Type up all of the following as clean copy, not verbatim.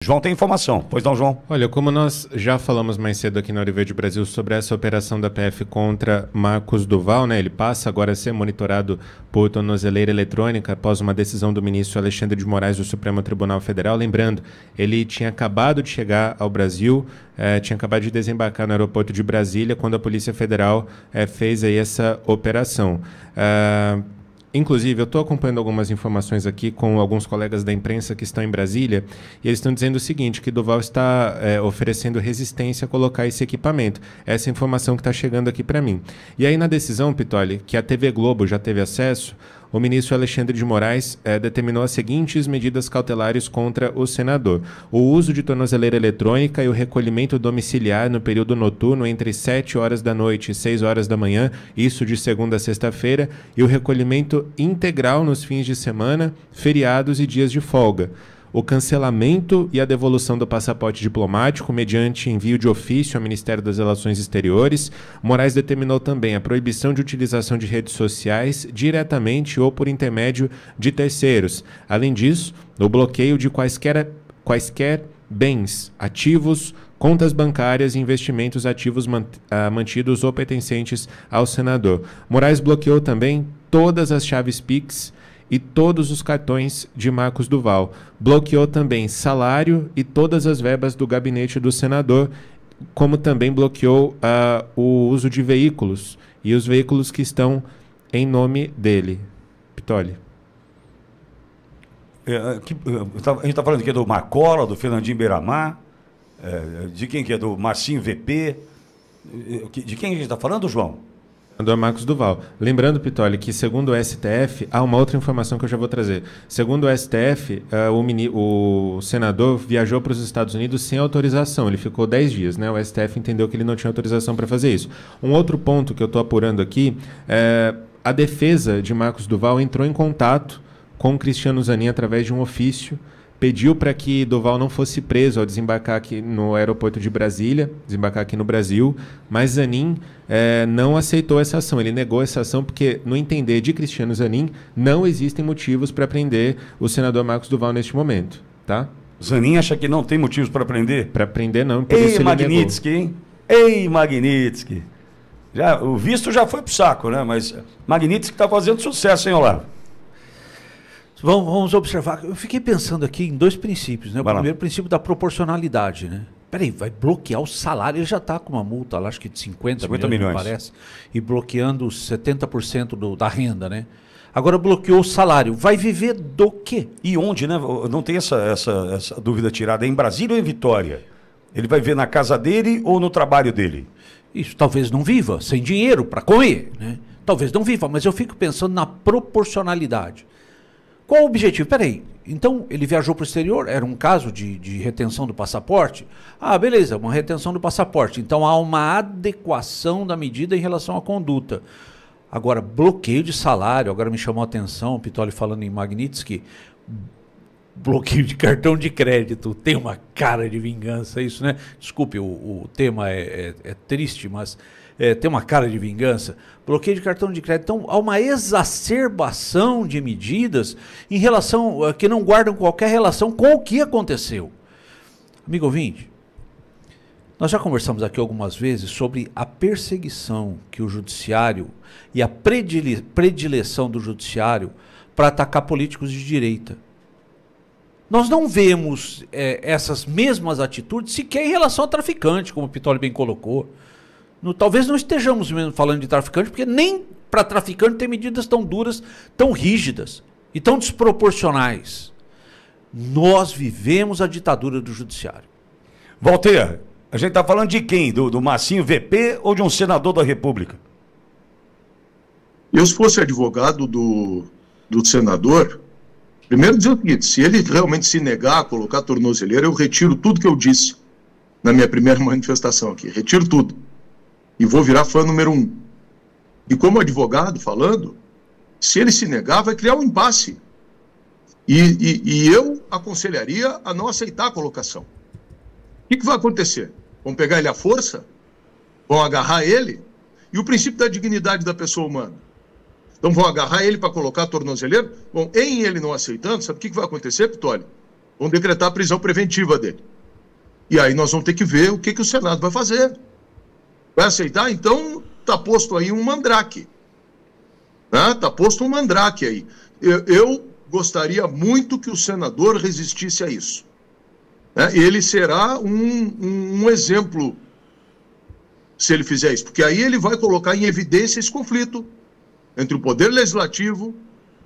João tem informação. Pois não, João? Olha, como nós já falamos mais cedo aqui na Ouro Verde Brasil sobre essa operação da PF contra Marcos Duval, né? Ele passa agora a ser monitorado por tornozeleira eletrônica após uma decisão do ministro Alexandre de Moraes do Supremo Tribunal Federal. Lembrando, ele tinha acabado de chegar ao Brasil, tinha acabado de desembarcar no aeroporto de Brasília quando a Polícia Federal fez aí essa operação. Inclusive, eu estou acompanhando algumas informações aqui com alguns colegas da imprensa que estão em Brasília e eles estão dizendo o seguinte, que Duval está oferecendo resistência a colocar esse equipamento. Essa informação que está chegando aqui para mim. E aí na decisão, Pitoli, que a TV Globo já teve acesso, o ministro Alexandre de Moraes determinou as seguintes medidas cautelares contra o senador. O uso de tornozeleira eletrônica e o recolhimento domiciliar no período noturno entre 7 horas da noite e 6 horas da manhã, isso de segunda a sexta-feira, e o recolhimento integral nos fins de semana, feriados e dias de folga. O cancelamento e a devolução do passaporte diplomático mediante envio de ofício ao Ministério das Relações Exteriores. Moraes determinou também a proibição de utilização de redes sociais diretamente ou por intermédio de terceiros. Além disso, o bloqueio de quaisquer bens, ativos, contas bancárias e investimentos ativos mantidos ou pertencentes ao senador. Moraes bloqueou também todas as chaves Pix e todos os cartões de Marcos Duval. Bloqueou também salário e todas as verbas do gabinete do senador, como também bloqueou o uso de veículos e os veículos que estão em nome dele. Pitoli. A gente está falando aqui do Marcola, do Fernandinho Beiramar, de quem que é? Do Marcinho VP. De quem a gente está falando, João? Do Marcos Duval. Lembrando, Pitoli, que segundo o STF, há uma outra informação que eu já vou trazer. Segundo o STF, o senador viajou para os Estados Unidos sem autorização. Ele ficou 10 dias, né? O STF entendeu que ele não tinha autorização para fazer isso. Um outro ponto que eu estou apurando aqui, a defesa de Marcos Duval entrou em contato com o Cristiano Zanin através de um ofício, pediu para que Duval não fosse preso ao desembarcar aqui no aeroporto de Brasília, desembarcar aqui no Brasil, mas Zanin não aceitou essa ação, ele negou essa ação porque, no entender de Cristiano Zanin, não existem motivos para prender o senador Marcos Duval neste momento, tá? Zanin acha que não tem motivos para prender? Para prender não, por isso ele Magnitsky, hein? Ei, Magnitsky! O visto já foi pro saco, né? Mas Magnitsky está fazendo sucesso, hein, Olavo? Vamos observar. Eu fiquei pensando aqui em dois princípios, né? O primeiro princípio da proporcionalidade, né? Peraí, vai bloquear o salário, ele já está com uma multa lá, acho que de 50 milhões, parece, e bloqueando 70% da renda, né? Agora bloqueou o salário, vai viver do quê? E onde, né? Não tem essa dúvida tirada, é em Brasília ou em Vitória? Ele vai viver na casa dele ou no trabalho dele? Isso, talvez não viva, sem dinheiro para comer, né? Talvez não viva, mas eu fico pensando na proporcionalidade. Qual o objetivo? Peraí, então ele viajou para o exterior, era um caso de retenção do passaporte? Ah, beleza, uma retenção do passaporte. Então há uma adequação da medida em relação à conduta. Agora, bloqueio de salário, agora me chamou a atenção, o Pitoli falando em Magnitsky, bloqueio de cartão de crédito, tem uma cara de vingança isso, né? Desculpe, o tema é triste, mas tem uma cara de vingança. Bloqueio de cartão de crédito. Então, há uma exacerbação de medidas em relação que não guardam qualquer relação com o que aconteceu. Amigo ouvinte, nós já conversamos aqui algumas vezes sobre a perseguição que o judiciário e a predileção do judiciário para atacar políticos de direita. Nós não vemos essas mesmas atitudes sequer em relação ao traficante, como o Pitoli bem colocou. Talvez não estejamos mesmo falando de traficante, porque nem para traficante tem medidas tão duras, tão rígidas e tão desproporcionais. Nós vivemos a ditadura do judiciário. Walter, a gente está falando de quem? Do Marcinho VP ou de um senador da República? Eu, se fosse advogado do senador, primeiro dizer o seguinte: se ele realmente se negar a colocar tornozeleira, eu retiro tudo que eu disse na minha primeira manifestação aqui. Retiro tudo. E vou virar fã número 1. E como advogado falando, se ele se negar, vai criar um impasse. E eu aconselharia a não aceitar a colocação. O que vai acontecer? Vão pegar ele à força? Vão agarrar ele? E o princípio da dignidade da pessoa humana? Então vão agarrar ele para colocar a tornozeleira? Bom, em ele não aceitando, sabe o que vai acontecer, Pitoli? vão decretar a prisão preventiva dele. E aí nós vamos ter que ver o que o Senado vai fazer. Vai aceitar? Então está posto aí um mandrake. Está posto um mandrake aí. Eu gostaria muito que o senador resistisse a isso. Ele será um exemplo se ele fizer isso, porque aí ele vai colocar em evidência esse conflito entre o Poder Legislativo,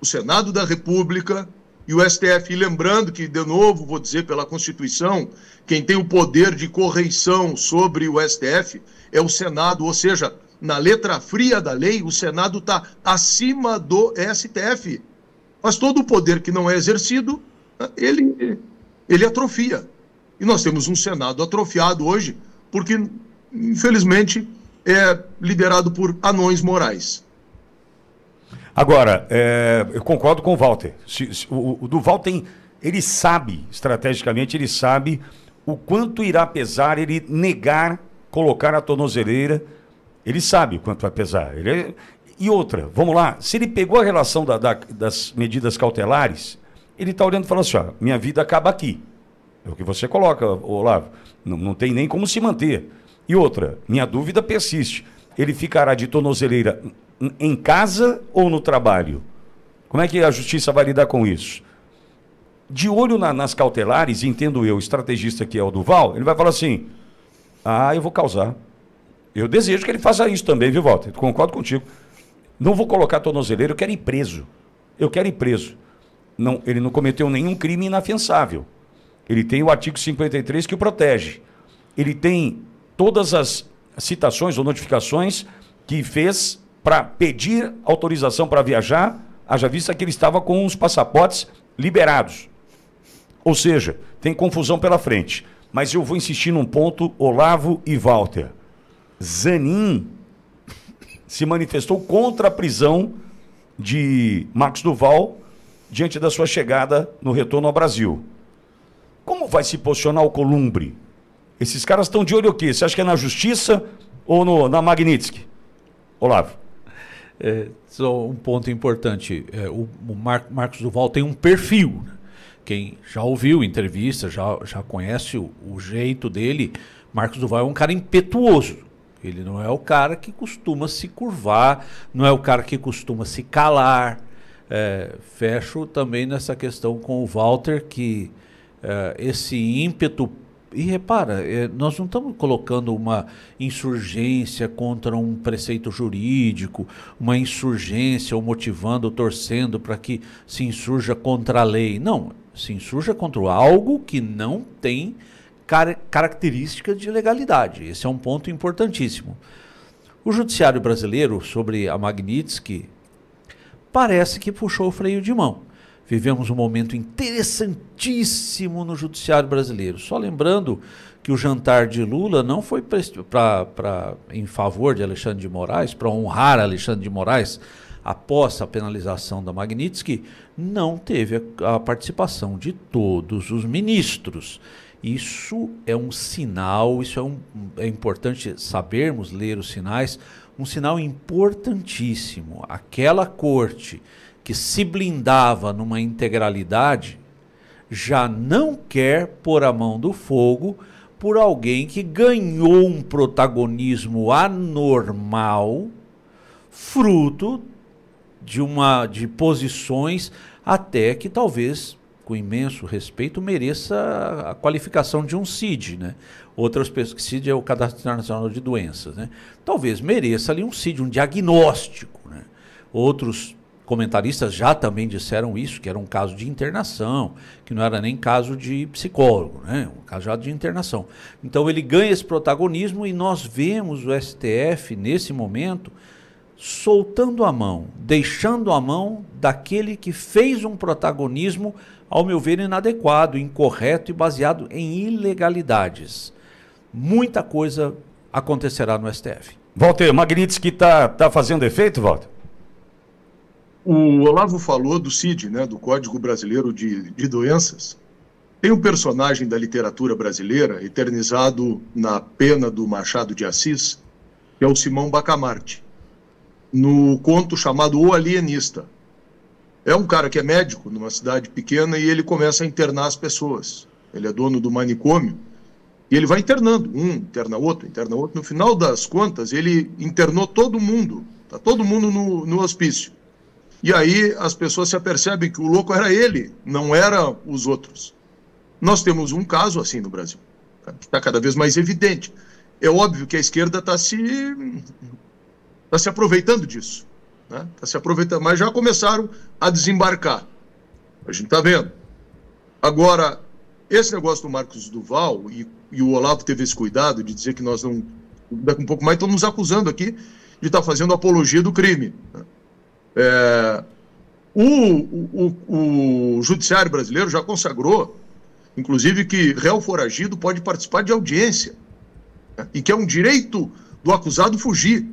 o Senado da República e o STF. E lembrando que, de novo, vou dizer pela Constituição, quem tem o poder de correição sobre o STF é o Senado, ou seja, na letra fria da lei, o Senado está acima do STF. Mas todo o poder que não é exercido, ele atrofia. E nós temos um Senado atrofiado hoje, porque, infelizmente, é liderado por anões morais. Agora, eu concordo com o Walter. O Duval ele sabe, estrategicamente, ele sabe o quanto irá pesar ele negar colocar a tornozeleira. Ele sabe o quanto vai pesar. E outra, vamos lá, se ele pegou a relação das medidas cautelares, ele está olhando e falando assim, ó, minha vida acaba aqui. É o que você coloca, Olavo. Não tem nem como se manter. E outra, minha dúvida persiste. Ele ficará de tornozeleira em casa ou no trabalho? Como é que a justiça vai lidar com isso? De olho nas cautelares, entendo eu, o estrategista que é o Duval, ele vai falar assim, eu vou causar. Eu desejo que ele faça isso também, viu, Walter? Concordo contigo. Não vou colocar tornozeleira, eu quero ir preso. Eu quero ir preso. Não, ele não cometeu nenhum crime inafiançável. Ele tem o artigo 53 que o protege. Ele tem todas as citações ou notificações que fez para pedir autorização para viajar, haja vista que ele estava com os passaportes liberados. Ou seja, tem confusão pela frente. Mas eu vou insistir num ponto, Olavo e Walter. Zanin se manifestou contra a prisão de Marcos Duval diante da sua chegada no retorno ao Brasil. Como vai se posicionar o Columbre? Esses caras estão de olho o quê? Você acha que é na Justiça ou na Magnitsky? Olavo. Só um ponto importante. O Marcos Duval tem um perfil. Quem já ouviu entrevista, já conhece o jeito dele. Marcos Duval é um cara impetuoso. Ele não é o cara que costuma se curvar, não é o cara que costuma se calar. Fecho também nessa questão com o Walter, que esse ímpeto... E repara, nós não estamos colocando uma insurgência contra um preceito jurídico, uma insurgência ou motivando, torcendo para que se insurja contra a lei. Não, se insurja contra algo que não tem características de legalidade. Esse é um ponto importantíssimo. O judiciário brasileiro, sobre a Magnitsky, parece que puxou o freio de mão. Vivemos um momento interessantíssimo no judiciário brasileiro. Só lembrando que o jantar de Lula não foi em favor de Alexandre de Moraes, para honrar Alexandre de Moraes, após a penalização da Magnitsky, não teve a participação de todos os ministros. Isso é um sinal, é importante sabermos ler os sinais, um sinal importantíssimo. Aquela corte que se blindava numa integralidade, já não quer pôr a mão do fogo por alguém que ganhou um protagonismo anormal, fruto de posições até que talvez, com imenso respeito, mereça a qualificação de um CID, né? Outras pessoas, que CID é o Cadastro Internacional de Doenças, né? Talvez mereça ali um CID, um diagnóstico, né? Outros comentaristas já também disseram isso, que era um caso de internação, que não era nem caso de psicólogo, né? Um caso já de internação. Então ele ganha esse protagonismo e nós vemos o STF, nesse momento, soltando a mão, deixando a mão daquele que fez um protagonismo, ao meu ver, inadequado, incorreto e baseado em ilegalidades. Muita coisa acontecerá no STF. Walter, Magnitsky tá fazendo efeito, Walter? O Olavo falou do CID, né, do Código Brasileiro de Doenças. Tem um personagem da literatura brasileira, eternizado na pena do Machado de Assis, que é o Simão Bacamarte, no conto chamado O Alienista. É um cara que é médico numa cidade pequena e ele começa a internar as pessoas. Ele é dono do manicômio e ele vai internando, interna outro. No final das contas, ele internou todo mundo, tá todo mundo no hospício. E aí as pessoas se apercebem que o louco era ele, não era os outros. Nós temos um caso assim no Brasil, que está cada vez mais evidente. É óbvio que a esquerda está se aproveitando disso. Está se aproveitando, mas já começaram a desembarcar. A gente está vendo. Agora, esse negócio do Marcos Duval, e o Olavo teve esse cuidado de dizer que nós não... Daqui um pouco mais estão nos acusando aqui de estar fazendo apologia do crime. O judiciário brasileiro já consagrou, inclusive, que réu foragido pode participar de audiência, e que é um direito do acusado fugir.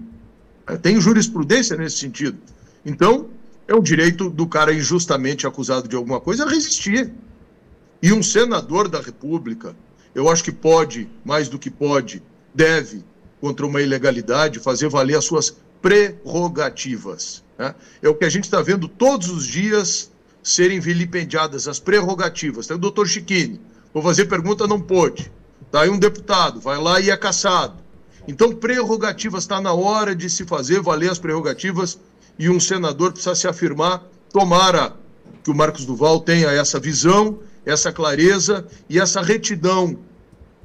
Tem jurisprudência nesse sentido. Então, é o direito do cara injustamente acusado de alguma coisa a resistir. E um senador da República, eu acho que pode, mais do que pode, deve, contra uma ilegalidade, fazer valer as suas prerrogativas. É o que a gente está vendo todos os dias serem vilipendiadas, as prerrogativas. Tem o doutor Chiquini, vou fazer pergunta, não pôde. Tá aí um deputado, vai lá e é cassado. Então, prerrogativas, está na hora de se fazer valer as prerrogativas e um senador precisa se afirmar. Tomara que o Marcos Duval tenha essa visão, essa clareza e essa retidão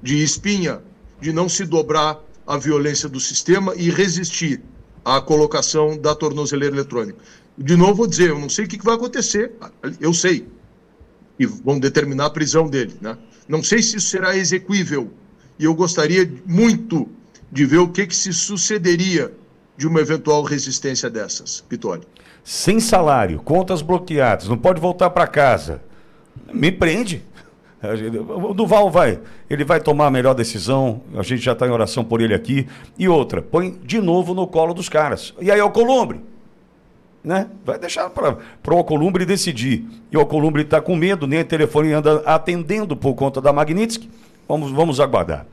de espinha, de não se dobrar à violência do sistema e resistir à colocação da tornozeleira eletrônica. De novo, vou dizer, eu não sei o que vai acontecer, eu sei, e vão determinar a prisão dele, Não sei se isso será exequível, e eu gostaria muito de ver o que se sucederia de uma eventual resistência dessas, Pittoli. Sem salário, contas bloqueadas, não pode voltar para casa. Me prende. O Duval ele vai tomar a melhor decisão, a gente já está em oração por ele aqui. E outra, põe de novo no colo dos caras. E aí Alcolumbre, vai deixar para o Alcolumbre decidir. E o Alcolumbre está com medo, nem o telefone anda atendendo por conta da Magnitsky. Vamos aguardar.